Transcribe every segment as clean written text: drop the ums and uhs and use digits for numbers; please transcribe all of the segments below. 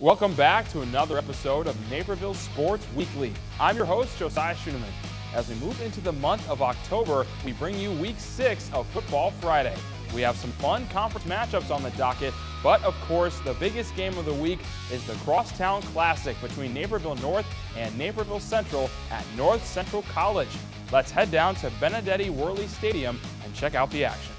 Welcome back to another episode of Naperville Sports Weekly. I'm your host, Josiah Schuneman. As we move into the month of October, we bring you Week 6 of Football Friday. We have some fun conference matchups on the docket, but of course, the biggest game of the week is the Crosstown Classic between Naperville North and Naperville Central at North Central College. Let's head down to Benedetti Worley Stadium and check out the action.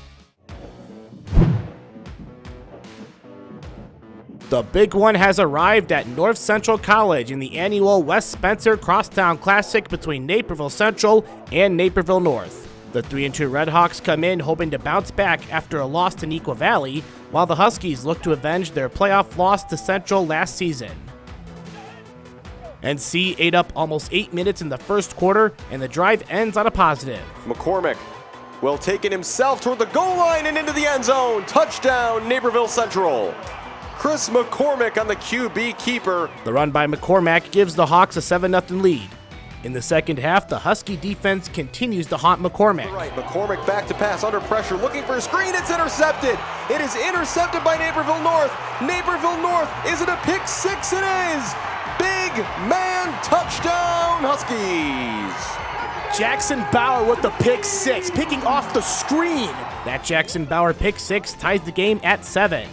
The big one has arrived at North Central College in the annual West Spencer Crosstown Classic between Naperville Central and Naperville North. The 3-2 Redhawks come in hoping to bounce back after a loss to Neuqua Valley, while the Huskies look to avenge their playoff loss to Central last season. NC ate up almost 8 minutes in the first quarter, and the drive ends on a positive. McCormick will take it himself toward the goal line and into the end zone. Touchdown, Naperville Central. Chris McCormick on the QB keeper. The run by McCormack gives the Hawks a 7-0 lead. In the second half, the Husky defense continues to haunt McCormack. Right, McCormick back to pass under pressure, looking for a screen. It's intercepted. It is intercepted by Naperville North. Naperville North, is it a pick six? It is. Big man touchdown, Huskies. Jackson Bauer with the pick six, picking off the screen. That Jackson Bauer pick six ties the game at 7.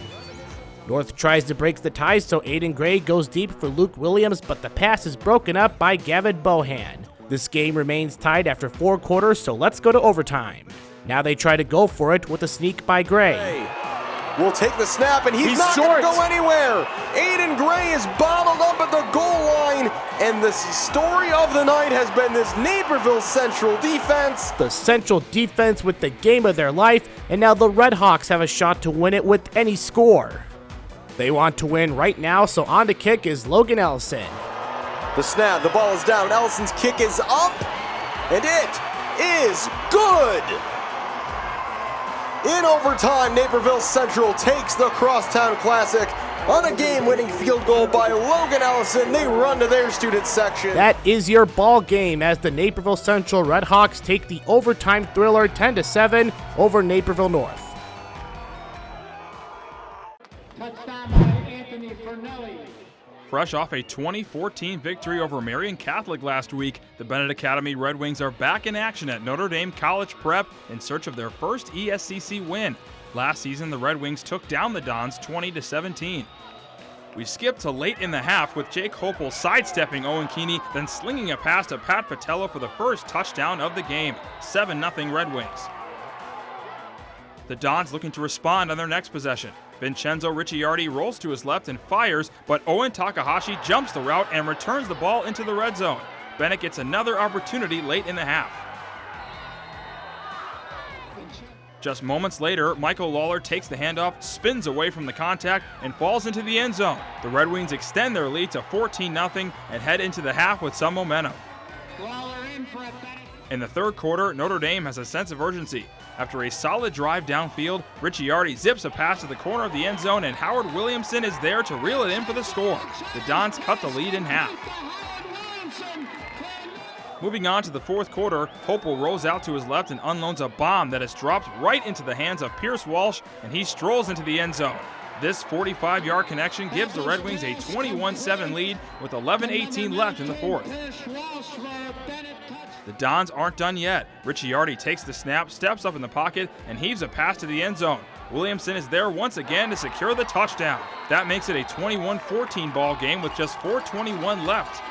North tries to break the ties, so Aiden Gray goes deep for Luke Williams, but the pass is broken up by Gavin Bohan. This game remains tied after 4 quarters, so let's go to overtime. Now they try to go for it with a sneak by Gray. Will take the snap, and he's not going to go anywhere. Aiden Gray is bottled up at the goal line, and the story of the night has been this Naperville Central defense. The Central defense with the game of their life, and now the Redhawks have a shot to win it with any score. They want to win right now, so on to kick is Logan Ellison. The snap, the ball is down, Ellison's kick is up, and it is good. In overtime, Naperville Central takes the Crosstown Classic on a game-winning field goal by Logan Ellison. They run to their student section. That is your ball game as the Naperville Central Redhawks take the overtime thriller 10-7 over Naperville North. Fresh off a 2014 victory over Marian Catholic last week, the Bennett Academy Red Wings are back in action at Notre Dame College Prep in search of their first ESCC win. Last season, the Red Wings took down the Dons 20-17. We skipped to late in the half with Jake Hopel sidestepping Owen Keeney, then slinging a pass to Pat Patello for the first touchdown of the game. 7-0 Red Wings. The Dons looking to respond on their next possession. Vincenzo Ricciardi rolls to his left and fires, but Owen Takahashi jumps the route and returns the ball into the red zone. Bennett gets another opportunity late in the half. Just moments later, Michael Lawler takes the handoff, spins away from the contact, and falls into the end zone. The Red Wings extend their lead to 14-0 and head into the half with some momentum. In the third quarter, Notre Dame has a sense of urgency. After a solid drive downfield, Ricciardi zips a pass to the corner of the end zone, and Howard Williamson is there to reel it in for the score. The Dons cut the lead in half. Moving on to the fourth quarter, Hopel rolls out to his left and unloads a bomb that is dropped right into the hands of Pierce Walsh, and he strolls into the end zone. This 45-yard connection gives the Red Wings a 21-7 lead with 11:18 left in the fourth. The Dons aren't done yet. Ricciardi takes the snap, steps up in the pocket, and heaves a pass to the end zone. Williamson is there once again to secure the touchdown. That makes it a 21-14 ball game with just 4:21 left.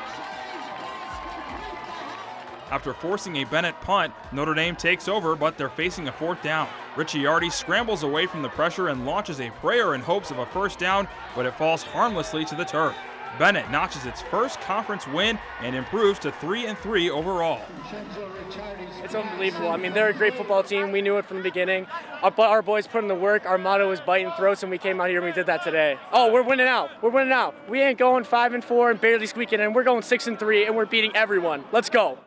After forcing a Bennett punt, Notre Dame takes over, but they're facing a fourth down. Ricciardi scrambles away from the pressure and launches a prayer in hopes of a first down, but it falls harmlessly to the turf. Bennett notches its first conference win and improves to 3-3 overall. It's unbelievable. I mean, they're a great football team. We knew it from the beginning. Our boys put in the work. Our motto is biting throats, and we came out here and we did that today. Oh, we're winning out. We're winning out. We ain't going 5-4 and barely squeaking in. We're going 6-3, and we're beating everyone. Let's go.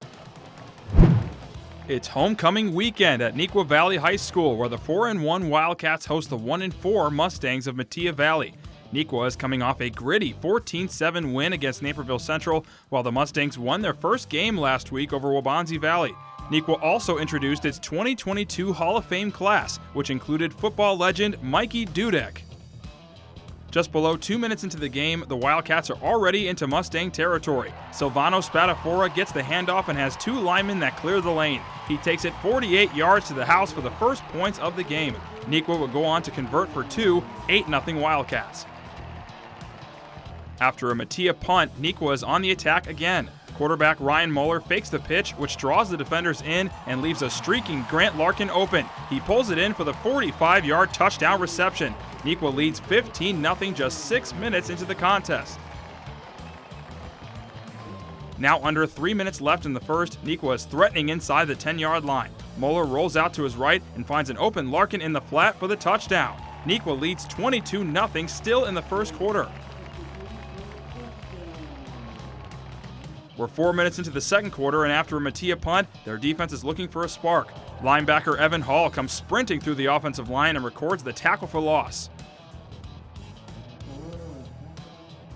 It's homecoming weekend at Neuqua Valley High School, where the 4-1 Wildcats host the 1-4 Mustangs of Metea Valley. Neuqua is coming off a gritty 14-7 win against Naperville Central, while the Mustangs won their first game last week over Waubonsie Valley. Neuqua also introduced its 2022 Hall of Fame class, which included football legend Mikey Dudek. Just below 2 minutes into the game, the Wildcats are already into Mustang territory. Silvano Spadafora gets the handoff and has 2 linemen that clear the lane. He takes it 48 yards to the house for the first points of the game. Nequa would go on to convert for 2, 8-0 Wildcats. After a Mattia punt, Nequa is on the attack again. Quarterback Ryan Muller fakes the pitch, which draws the defenders in and leaves a streaking Grant Larkin open. He pulls it in for the 45-yard touchdown reception. Nequa leads 15-0 just 6 minutes into the contest. Now under 3 minutes left in the first, Nequa is threatening inside the 10-yard line. Muller rolls out to his right and finds an open Larkin in the flat for the touchdown. Nequa leads 22-0 still in the first quarter. We're 4 minutes into the second quarter, and after a Mattia punt, their defense is looking for a spark. Linebacker Evan Hall comes sprinting through the offensive line and records the tackle for loss.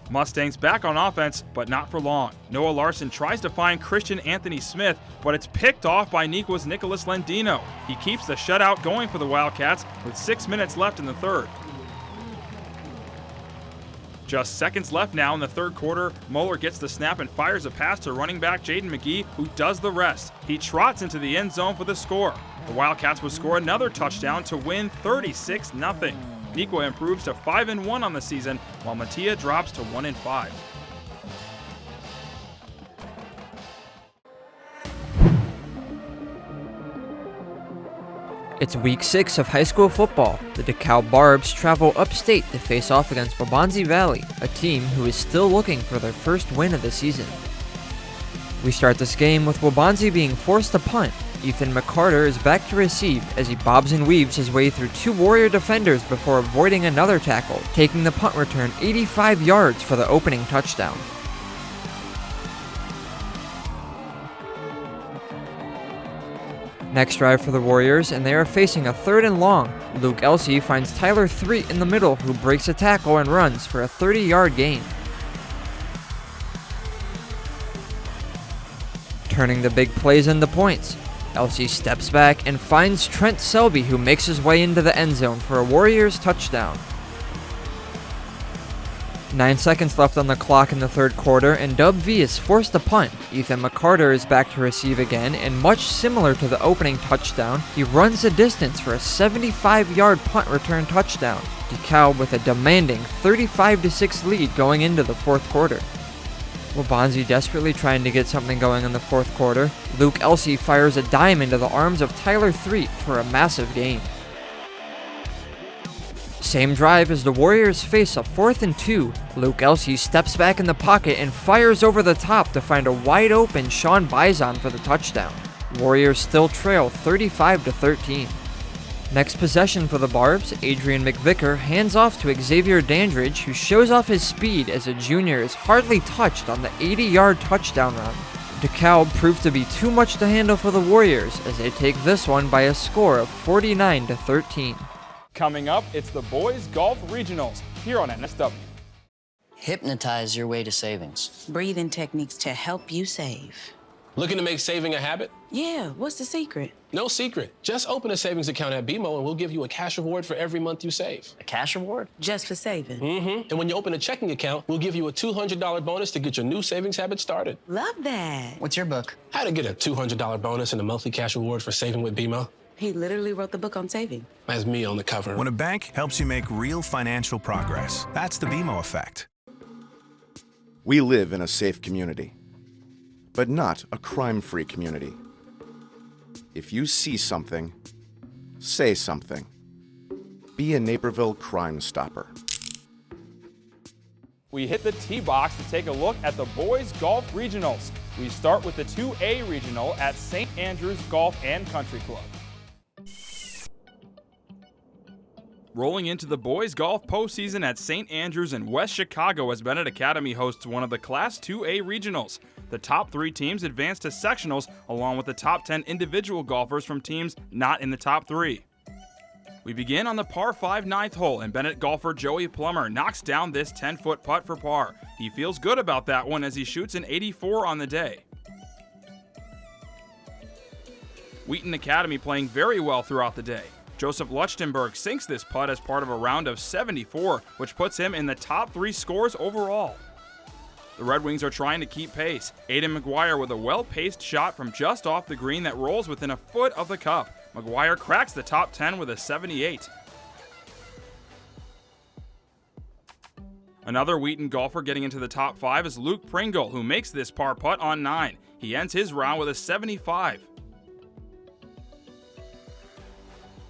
Mustangs back on offense, but not for long. Noah Larson tries to find Christian Anthony Smith, but it's picked off by Nequa's Nicholas Lendino. He keeps the shutout going for the Wildcats with 6 minutes left in the third. Just seconds left now in the third quarter. Muller gets the snap and fires a pass to running back Jaden McGee, who does the rest. He trots into the end zone for the score. The Wildcats would score another touchdown to win 36-0. Nequa improves to 5-1 on the season, while Mattia drops to 1-5. It's week 6 of high school football. The DeKalb Barbs travel upstate to face off against Waubonsie Valley, a team who is still looking for their first win of the season. We start this game with Waubonsie being forced to punt. Ethan McCarter is back to receive as he bobs and weaves his way through 2 Warrior defenders before avoiding another tackle, taking the punt return 85 yards for the opening touchdown. Next drive for the Warriors, and they are facing a 3rd and long. Luke Elsey finds Tyler Threet in the middle, who breaks a tackle and runs for a 30-yard gain. Turning the big plays into points, Elsey steps back and finds Trent Selby, who makes his way into the end zone for a Warriors touchdown. 9 seconds left on the clock in the third quarter, and Dub V is forced to punt. Ethan McCarter is back to receive again, and much similar to the opening touchdown, he runs the distance for a 75-yard punt return touchdown. DeKalb with a demanding 35-6 lead going into the fourth quarter. Waubonsie desperately trying to get something going in the fourth quarter. Luke Elsey fires a dime into the arms of Tyler Threet for a massive gain. Same drive as the Warriors face a 4th and 2. Luke Elsey steps back in the pocket and fires over the top to find a wide open Sean Bison for the touchdown. Warriors still trail 35-13. Next possession for the Barbs, Adrian McVicker hands off to Xavier Dandridge, who shows off his speed as a junior is hardly touched on the 80-yard touchdown run. DeKalb proved to be too much to handle for the Warriors as they take this one by a score of 49-13. Coming up, it's the Boys Golf Regionals here on NSW. Hypnotize your way to savings. Breathing techniques to help you save. Looking to make saving a habit? Yeah, what's the secret? No secret. Just open a savings account at BMO and we'll give you a cash reward for every month you save. A cash reward? Just for saving? Mm-hmm. And when you open a checking account, we'll give you a $200 bonus to get your new savings habit started. Love that. What's your book? How to get a $200 bonus and a monthly cash reward for saving with BMO. He literally wrote the book on saving. That's me on the cover. When a bank helps you make real financial progress, that's the BMO effect. We live in a safe community, but not a crime-free community. If you see something, say something. Be a Naperville Crime Stopper. We hit the tee box to take a look at the Boys Golf Regionals. We start with the 2A Regional at St. Andrews Golf and Country Club. Rolling into the boys golf postseason at St. Andrews in West Chicago as Bennett Academy hosts one of the Class 2A regionals. The top 3 teams advance to sectionals along with the top 10 individual golfers from teams not in the top 3. We begin on the par 5 ninth hole, and Bennett golfer Joey Plummer knocks down this 10-foot putt for par. He feels good about that one as he shoots an 84 on the day. Wheaton Academy playing very well throughout the day. Joseph Luchtenberg sinks this putt as part of a round of 74, which puts him in the top 3 scores overall. The Red Wings are trying to keep pace. Aiden McGuire with a well-paced shot from just off the green that rolls within a foot of the cup. McGuire cracks the top 10 with a 78. Another Wheaton golfer getting into the top 5 is Luke Pringle, who makes this par putt on 9. He ends his round with a 75.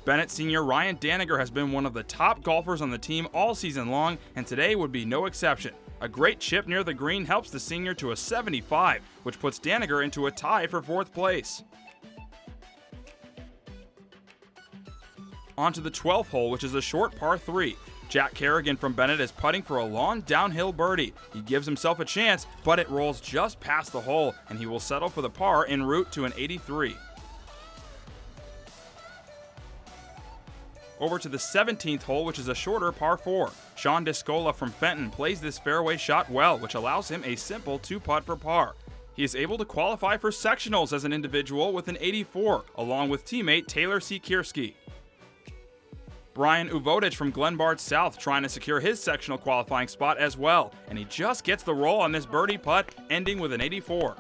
Bennett senior Ryan Daniger has been one of the top golfers on the team all season long, and today would be no exception. A great chip near the green helps the senior to a 75, which puts Daniger into a tie for 4th place. On to the 12th hole, which is a short par 3. Jack Kerrigan from Bennett is putting for a long downhill birdie. He gives himself a chance, but it rolls just past the hole, and he will settle for the par en route to an 83. Over to the 17th hole, which is a shorter par 4. Sean Discola from Fenton plays this fairway shot well, which allows him a simple 2-putt for par. He is able to qualify for sectionals as an individual with an 84, along with teammate Taylor Sikierski. Brian Uvodich from Glenbard South trying to secure his sectional qualifying spot as well, and he just gets the roll on this birdie putt, ending with an 84.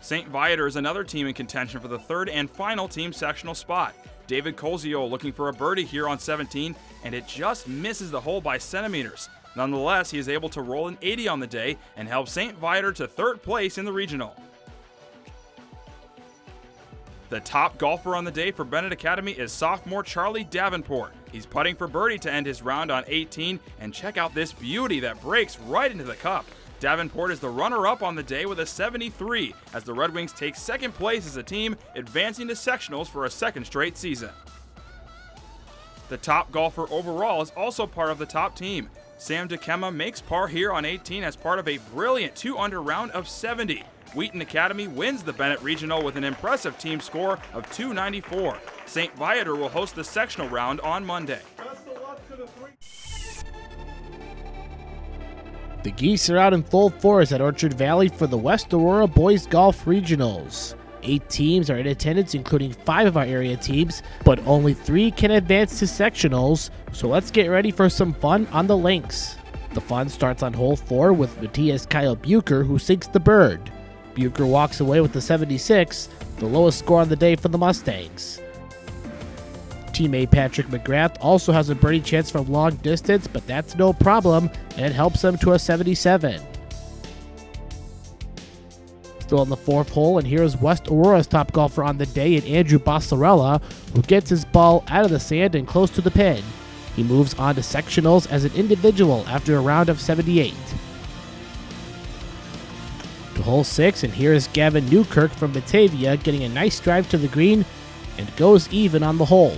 St. Viator is another team in contention for the 3rd and final team sectional spot. David Colzio looking for a birdie here on 17, and it just misses the hole by centimeters. Nonetheless, he is able to roll an 80 on the day and help St. Viator to 3rd place in the regional. The top golfer on the day for Bennett Academy is sophomore Charlie Davenport. He's putting for birdie to end his round on 18, and check out this beauty that breaks right into the cup. Davenport is the runner-up on the day with a 73, as the Red Wings take 2nd place as a team, advancing to sectionals for a 2nd straight season. The top golfer overall is also part of the top team. Sam DeKema makes par here on 18 as part of a brilliant 2-under round of 70. Wheaton Academy wins the Bennett Regional with an impressive team score of 294. St. Viator will host the sectional round on Monday. The Geese are out in full force at Orchard Valley for the West Aurora Boys Golf Regionals. 8 teams are in attendance, including 5 of our area teams, but only 3 can advance to sectionals, so let's get ready for some fun on the links. The fun starts on hole 4 with Matthias Kyle Bucher, who sinks the bird. Bucher walks away with the 76, the lowest score on the day for the Mustangs. Teammate Patrick McGrath also has a birdie chance from long distance, but that's no problem, and it helps him to a 77. Still on the 4th hole, and here's West Aurora's top golfer on the day in Andrew Bossarella, who gets his ball out of the sand and close to the pin. He moves on to sectionals as an individual after a round of 78. To hole 6, and here is Gavin Newkirk from Batavia getting a nice drive to the green and goes even on the hole.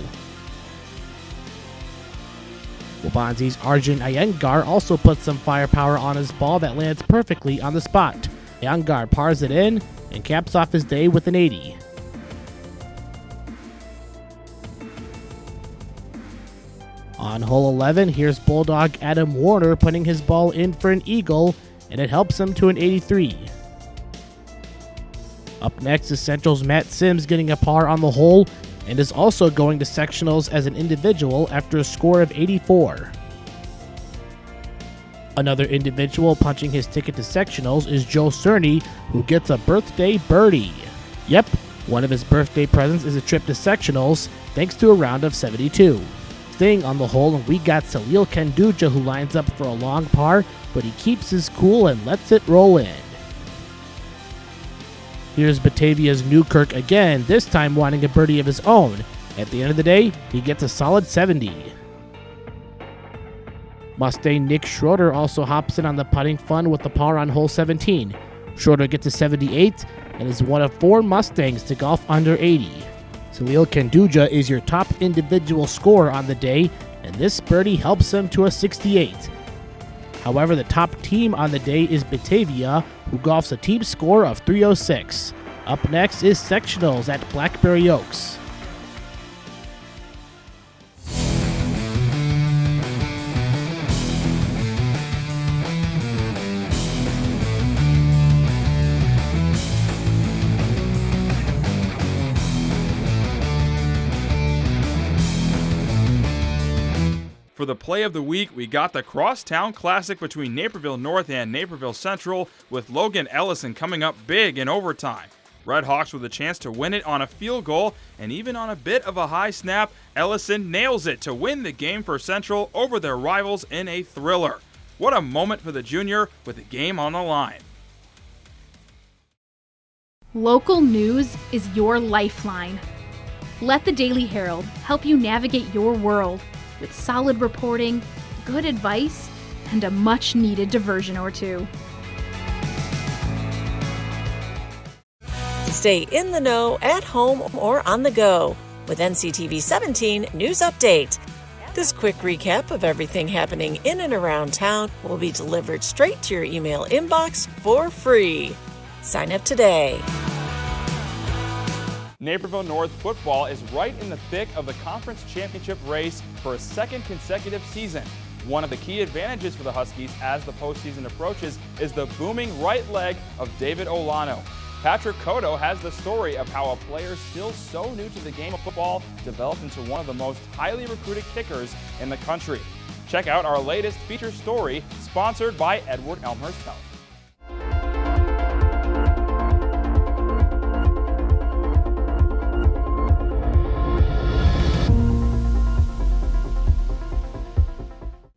Wabanzi's Arjun Iyengar also puts some firepower on his ball that lands perfectly on the spot. Iyengar pars it in and caps off his day with an 80. On hole 11, here's Bulldog Adam Warner putting his ball in for an eagle, and it helps him to an 83. Up next is Central's Matt Sims getting a par on the hole, and is also going to sectionals as an individual after a score of 84. Another individual punching his ticket to sectionals is Joe Cerny, who gets a birthday birdie. Yep, one of his birthday presents is a trip to sectionals, thanks to a round of 72. Staying on the hole, and we got Salil Kenduja, who lines up for a long par, but he keeps his cool and lets it roll in. Here's Batavia's Newkirk again, this time wanting a birdie of his own. At the end of the day, he gets a solid 70. Mustang Nick Schroeder also hops in on the putting fun with the par on hole 17. Schroeder gets a 78 and is one of 4 Mustangs to golf under 80. Salil Kenduja is your top individual scorer on the day, and this birdie helps him to a 68. However, the top team on the day is Batavia, who golfs a team score of 306. Up next is sectionals at Blackberry Oaks. For the play of the week, we got the Crosstown Classic between Naperville North and Naperville Central, with Logan Ellison coming up big in overtime. Red Hawks with a chance to win it on a field goal, and even on a bit of a high snap, Ellison nails it to win the game for Central over their rivals in a thriller. What a moment for the junior with the game on the line. Local news is your lifeline. Let the Daily Herald help you navigate your world with solid reporting, good advice, and a much-needed diversion or two. Stay in the know at home or on the go with NCTV 17 News Update. This quick recap of everything happening in and around town will be delivered straight to your email inbox for free. Sign up today. Naperville North football is right in the thick of the conference championship race for a second consecutive season. One of the key advantages for the Huskies as the postseason approaches is the booming right leg of David Olano. Patrick Cotto has the story of how a player still so new to the game of football developed into one of the most highly recruited kickers in the country. Check out our latest feature story, sponsored by Edward Elmhurst Health.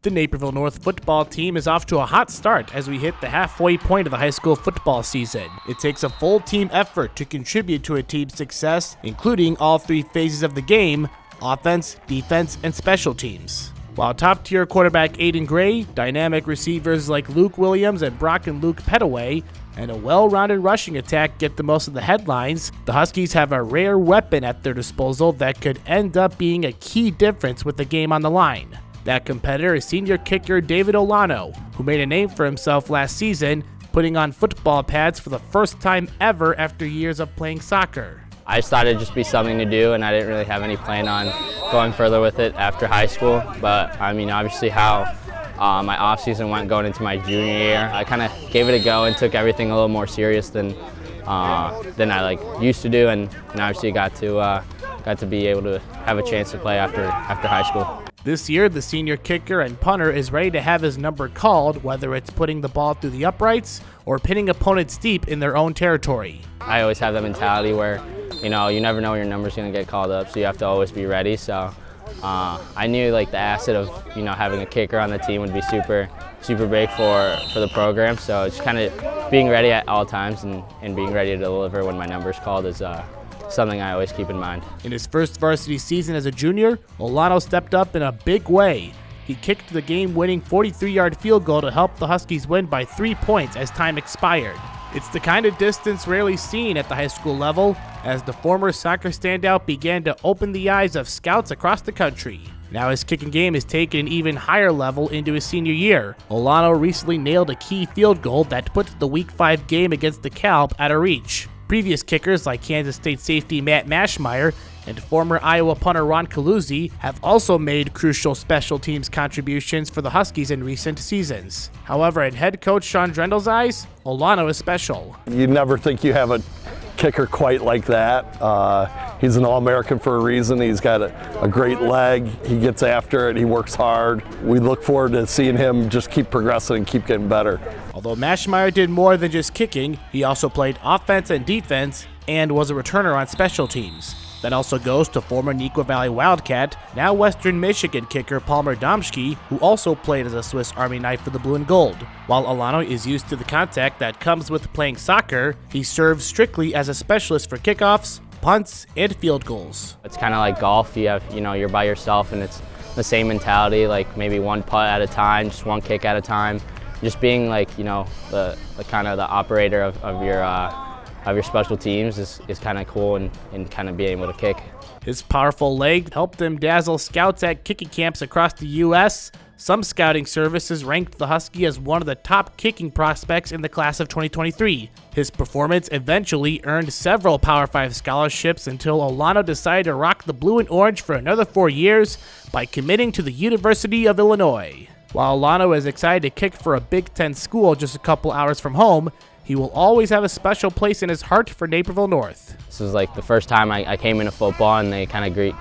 The Naperville North football team is off to a hot start as we hit the halfway point of the high school football season. It takes a full team effort to contribute to a team's success, including all three phases of the game: offense, defense, and special teams. While top-tier quarterback Aiden Gray, dynamic receivers like Luke Williams and Brock and Luke Petaway, and a well-rounded rushing attack get the most of the headlines, the Huskies have a rare weapon at their disposal that could end up being a key difference with the game on the line. That competitor is senior kicker David Olano, who made a name for himself last season, putting on football pads for the first time ever after years of playing soccer. I just thought it'd just be something to do, and I didn't really have any plan on going further with it after high school. But I mean, obviously how my off season went going into my junior year, I kind of gave it a go and took everything a little more serious than I used to do, and obviously got to be able to have a chance to play after high school. This year, the senior kicker and punter is ready to have his number called, whether it's putting the ball through the uprights or pinning opponents deep in their own territory. I always have that mentality where, you never know when your number's going to get called up, so you have to always be ready. So I knew the asset of having a kicker on the team would be super big for the program. So it's kind of being ready at all times and being ready to deliver when my number's called is something I always keep in mind. In his first varsity season as a junior, Olano stepped up in a big way. He kicked the game-winning 43-yard field goal to help the Huskies win by 3 points as time expired. It's the kind of distance rarely seen at the high school level, as the former soccer standout began to open the eyes of scouts across the country. Now his kicking game is taken an even higher level into his senior year. Olano recently nailed a key field goal that put the Week 5 game against DeKalb out of reach. Previous kickers like Kansas State safety Matt Mashmeyer and former Iowa punter Ron Caluzzi have also made crucial special teams contributions for the Huskies in recent seasons. However, in head coach Sean Drendel's eyes, Olano is special. You never think you have a kicker quite like that. He's an All-American for a reason. He's got a great leg. He gets after it. He works hard. We look forward to seeing him just keep progressing and keep getting better. Although Mashmeyer did more than just kicking, he also played offense and defense and was a returner on special teams. That also goes to former Neuqua Valley Wildcat, now Western Michigan kicker Palmer Domschke, who also played as a Swiss Army knife for the Blue and Gold. While Olano is used to the contact that comes with playing soccer, he serves strictly as a specialist for kickoffs, punts, and field goals. It's kind of like golf. You have, you're by yourself, and it's the same mentality, like maybe one putt at a time, just one kick at a time. Just being the kind of the operator of your special teams is kind of cool, and kind of being able to kick. His powerful leg helped him dazzle scouts at kicking camps across the U.S. Some scouting services ranked the Husky as one of the top kicking prospects in the class of 2023. His performance eventually earned several Power 5 scholarships until Olano decided to rock the blue and orange for another 4 years by committing to the University of Illinois. While Olano is excited to kick for a Big Ten school just a couple hours from home, he will always have a special place in his heart for Naperville North. This is the first time I came into football, and they kind of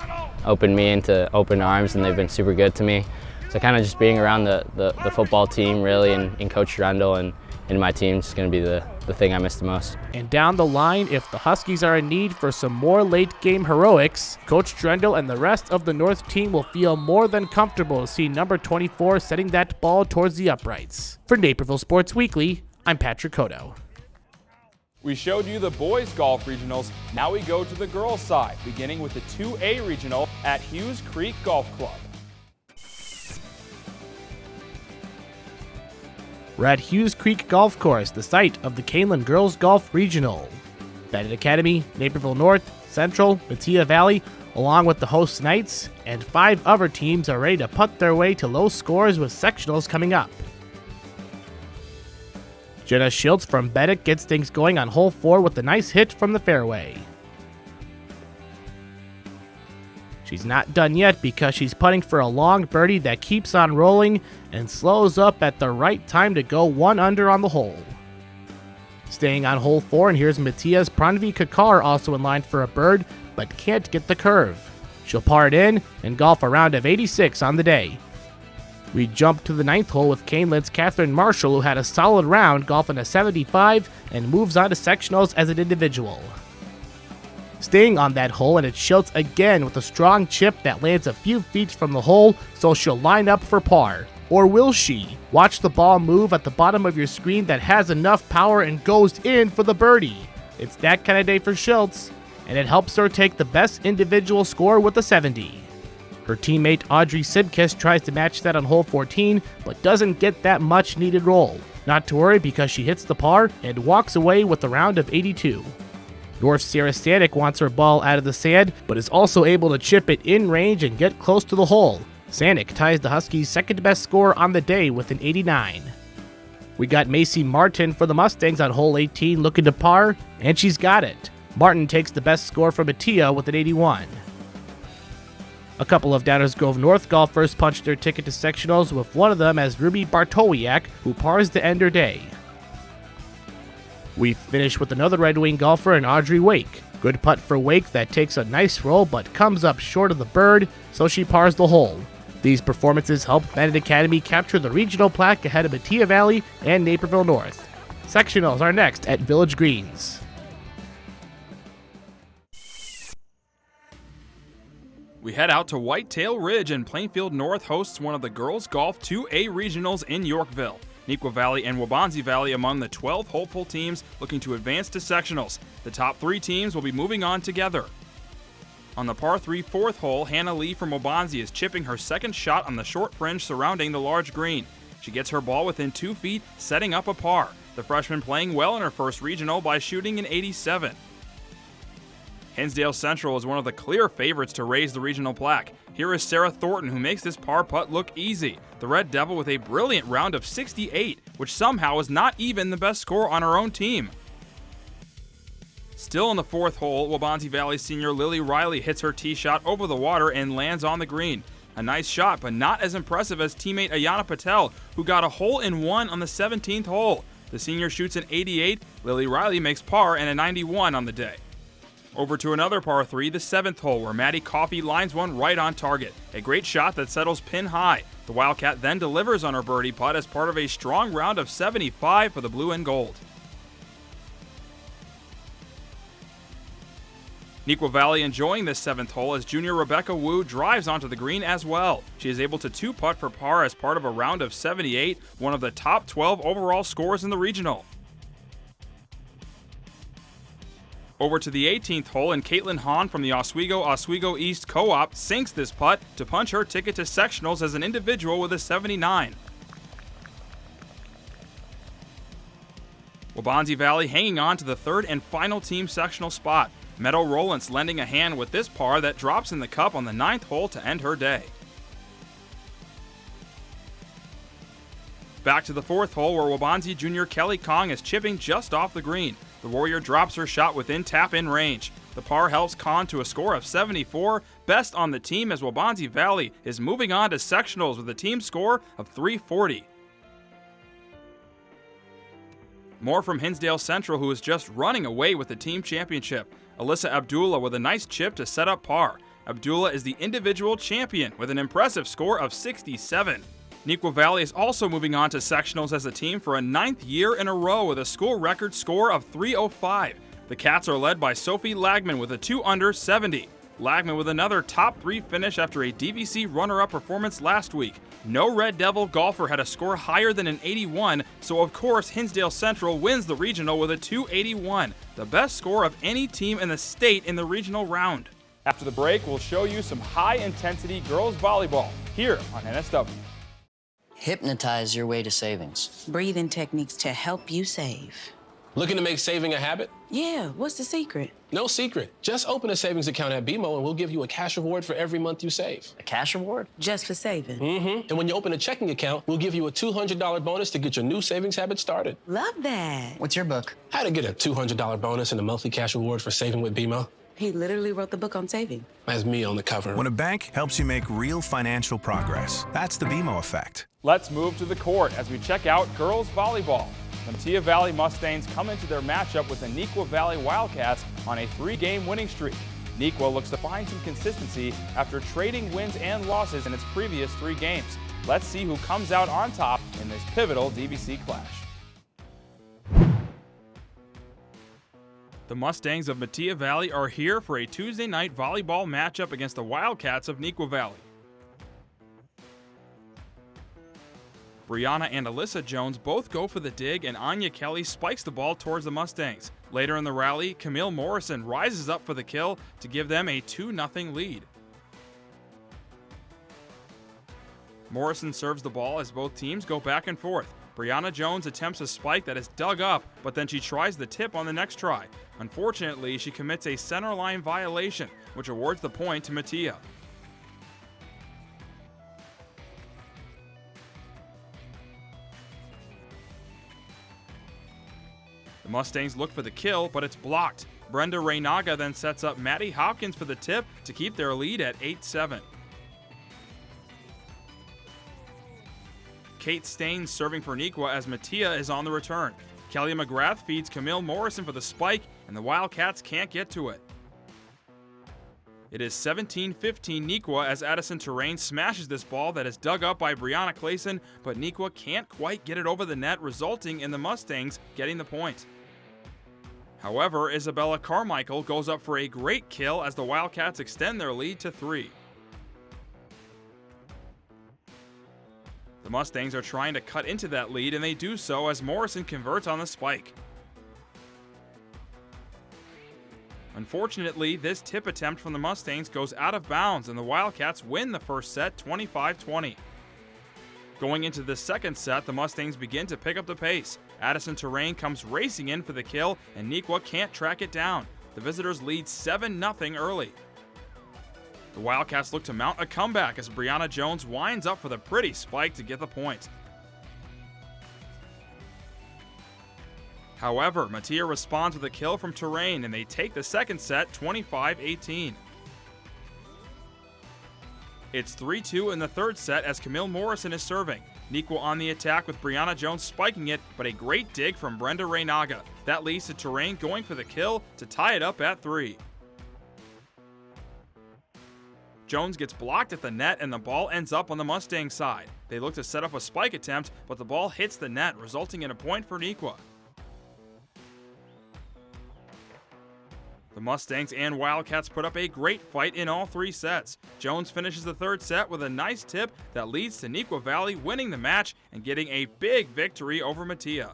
opened me into open arms, and they've been super good to me. So kind of just being around the football team really and Coach Drendel and my team is going to be the thing I miss the most. And down the line, if the Huskies are in need for some more late-game heroics, Coach Drendel and the rest of the North team will feel more than comfortable to see number 24 setting that ball towards the uprights. For Naperville Sports Weekly, I'm Patrick Cotto. We showed you the boys golf regionals. Now we go to the girls side, beginning with the 2A regional at Hughes Creek Golf Club. We're at Hughes Creek Golf Course, the site of the Caneland Girls Golf Regional. Bennett Academy, Naperville North, Central, Mattia Valley, along with the host Knights, and 5 other teams are ready to putt their way to low scores with sectionals coming up. Jenna Schultz from Bennett gets things going on hole 4 with a nice hit from the fairway. She's not done yet because she's putting for a long birdie that keeps on rolling and slows up at the right time to go 1 under on the hole. Staying on hole 4, and here's Mattia's Pranvi Kakar also in line for a bird, but can't get the curve. She'll par it in and golf a round of 86 on the day. We jump to the 9th hole with Caneland's Catherine Marshall, who had a solid round golfing a 75 and moves on to sectionals as an individual. Staying on that hole, and it's Schultz again with a strong chip that lands a few feet from the hole, so she'll line up for par. Or will she? Watch the ball move at the bottom of your screen that has enough power and goes in for the birdie. It's that kind of day for Schultz, and it helps her take the best individual score with a 70. Her teammate Audrey Sibkis tries to match that on hole 14, but doesn't get that much needed roll. Not to worry because she hits the par and walks away with a round of 82. North's Sarah Stanek wants her ball out of the sand, but is also able to chip it in range and get close to the hole. Stanek ties the Huskies' second best score on the day with an 89. We got Macy Martin for the Mustangs on hole 18 looking to par, and she's got it. Martin takes the best score from Mattia with an 81. A couple of Downers Grove North golfers punched their ticket to sectionals, with one of them as Ruby Bartowiak, who pars to end her day. We finish with another Red Wing golfer in Audrey Wake. Good putt for Wake that takes a nice roll but comes up short of the bird, so she pars the hole. These performances helped Bennett Academy capture the regional plaque ahead of Mattia Valley and Naperville North. Sectionals are next at Village Greens. We head out to Whitetail Ridge, and Plainfield North hosts one of the girls golf 2A regionals in Yorkville. Neuqua Valley and Waubonsie Valley among the 12 hopeful teams looking to advance to sectionals. The top 3 teams will be moving on together. On the par 3 4th hole, Hannah Lee from Waubonsie is chipping her second shot on the short fringe surrounding the large green. She gets her ball within 2 feet, setting up a par. The freshman playing well in her first regional by shooting an 87. Hinsdale Central is one of the clear favorites to raise the regional plaque. Here is Sarah Thornton, who makes this par putt look easy. The Red Devil with a brilliant round of 68, which somehow is not even the best score on her own team. Still in the 4th hole, Waubonsie Valley senior Lily Riley hits her tee shot over the water and lands on the green. A nice shot, but not as impressive as teammate Ayana Patel, who got a hole-in-one on the 17th hole. The senior shoots an 88, Lily Riley makes par and a 91 on the day. Over to another par 3, the 7th hole, where Maddie Coffey lines one right on target. A great shot that settles pin high. The Wildcat then delivers on her birdie putt as part of a strong round of 75 for the blue and gold. Neuqua Valley enjoying this 7th hole as junior Rebecca Wu drives onto the green as well. She is able to 2-putt for par as part of a round of 78, one of the top 12 overall scores in the regional. Over to the 18th hole, and Caitlin Hahn from the Oswego East Co-op sinks this putt to punch her ticket to sectionals as an individual with a 79. Waubonsie Valley hanging on to the 3rd and final team sectional spot. Meadow Rowlands lending a hand with this par that drops in the cup on the 9th hole to end her day. Back to the 4th hole, where Waubonsie junior Kelly Kong is chipping just off the green. The Warrior drops her shot within tap-in range. The par helps Kong to a score of 74, best on the team as Waubonsie Valley is moving on to sectionals with a team score of 340. More from Hinsdale Central, who is just running away with the team championship. Alyssa Abdullah with a nice chip to set up par. Abdullah is the individual champion with an impressive score of 67. Neuqua Valley is also moving on to sectionals as a team for a 9th year in a row with a school record score of 305. The Cats are led by Sophie Lagman with a 2 under 70. Lagman with another top 3 finish after a DVC runner-up performance last week. No Red Devil golfer had a score higher than an 81, so of course Hinsdale Central wins the regional with a 281, the best score of any team in the state in the regional round. After the break, we'll show you some high-intensity girls volleyball here on NSW. Hypnotize your way to savings. Breathing techniques to help you save. Looking to make saving a habit? Yeah, what's the secret? No secret. Just open a savings account at BMO and we'll give you a cash reward for every month you save. A cash reward? Just for saving? Mm-hmm. And when you open a checking account, we'll give you a $200 bonus to get your new savings habit started. Love that. What's your book? How to get a $200 bonus and a monthly cash reward for saving with BMO. He literally wrote the book on saving. That's me on the cover. When a bank helps you make real financial progress, that's the BMO effect. Let's move to the court as we check out girls volleyball. The Metea Valley Mustangs come into their matchup with the Neuqua Valley Wildcats on a 3-game winning streak. Neuqua looks to find some consistency after trading wins and losses in its previous 3 games. Let's see who comes out on top in this pivotal DVC clash. The Mustangs of Metea Valley are here for a Tuesday night volleyball matchup against the Wildcats of Neuqua Valley. Brianna and Alyssa Jones both go for the dig, and Anya Kelly spikes the ball towards the Mustangs. Later in the rally, Camille Morrison rises up for the kill to give them a 2-0 lead. Morrison serves the ball as both teams go back and forth. Brianna Jones attempts a spike that is dug up, but then she tries the tip on the next try. Unfortunately, she commits a centerline violation, which awards the point to Metea. The Mustangs look for the kill, but it's blocked. Brenda Reynaga then sets up Maddie Hopkins for the tip to keep their lead at 8-7. Kate Staines serving for Neuqua as Metea is on the return. Kelly McGrath feeds Camille Morrison for the spike, and the Wildcats can't get to it. It is 17-15 Neuqua as Addison Terrain smashes this ball that is dug up by Brianna Clayson, but Neuqua can't quite get it over the net, resulting in the Mustangs getting the point. However, Isabella Carmichael goes up for a great kill as the Wildcats extend their lead to 3. The Mustangs are trying to cut into that lead, and they do so as Morrison converts on the spike. Unfortunately, this tip attempt from the Mustangs goes out of bounds, and the Wildcats win the first set 25-20. Going into the second set, the Mustangs begin to pick up the pace. Addison Terrain comes racing in for the kill, and Neuqua can't track it down. The visitors lead 7-0 early. The Wildcats look to mount a comeback as Brianna Jones winds up for the pretty spike to get the point. However, Metea responds with a kill from Terrain, and they take the second set 25-18. It's 3-2 in the third set as Camille Morrison is serving. Neuqua on the attack with Brianna Jones spiking it, but a great dig from Brenda Reynaga. That leads to Terrain going for the kill to tie it up at 3. Jones gets blocked at the net, and the ball ends up on the Mustang side. They look to set up a spike attempt, but the ball hits the net, resulting in a point for Neuqua. The Mustangs and Wildcats put up a great fight in all 3 sets. Jones finishes the third set with a nice tip that leads to Neuqua Valley winning the match and getting a big victory over Metea.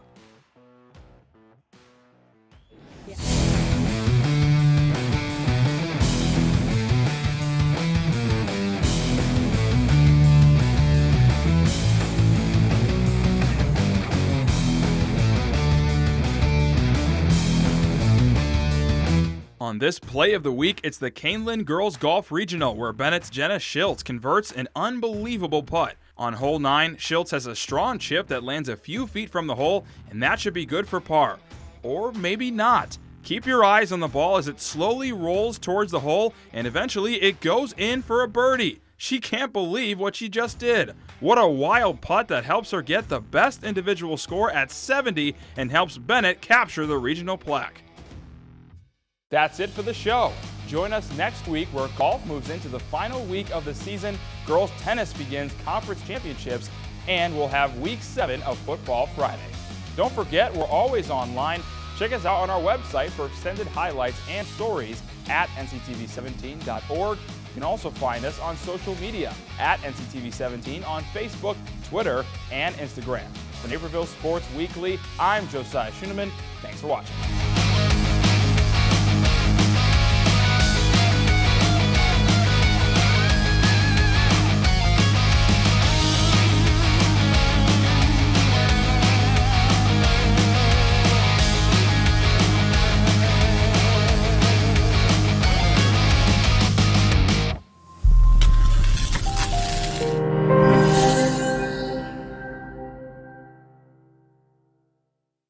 On this play of the week, it's the Caneland Girls Golf Regional, where Bennett's Jenna Schiltz converts an unbelievable putt. On hole 9, Schiltz has a strong chip that lands a few feet from the hole, and that should be good for par. Or maybe not. Keep your eyes on the ball as it slowly rolls towards the hole, and eventually it goes in for a birdie. She can't believe what she just did. What a wild putt that helps her get the best individual score at 70 and helps Bennett capture the regional plaque. That's it for the show. Join us next week where golf moves into the final week of the season, girls tennis begins conference championships, and we'll have week 7 of Football Friday. Don't forget, we're always online. Check us out on our website for extended highlights and stories at nctv17.org. You can also find us on social media at NCTV17 on Facebook, Twitter, and Instagram. For Naperville Sports Weekly, I'm Josiah Schuneman. Thanks for watching.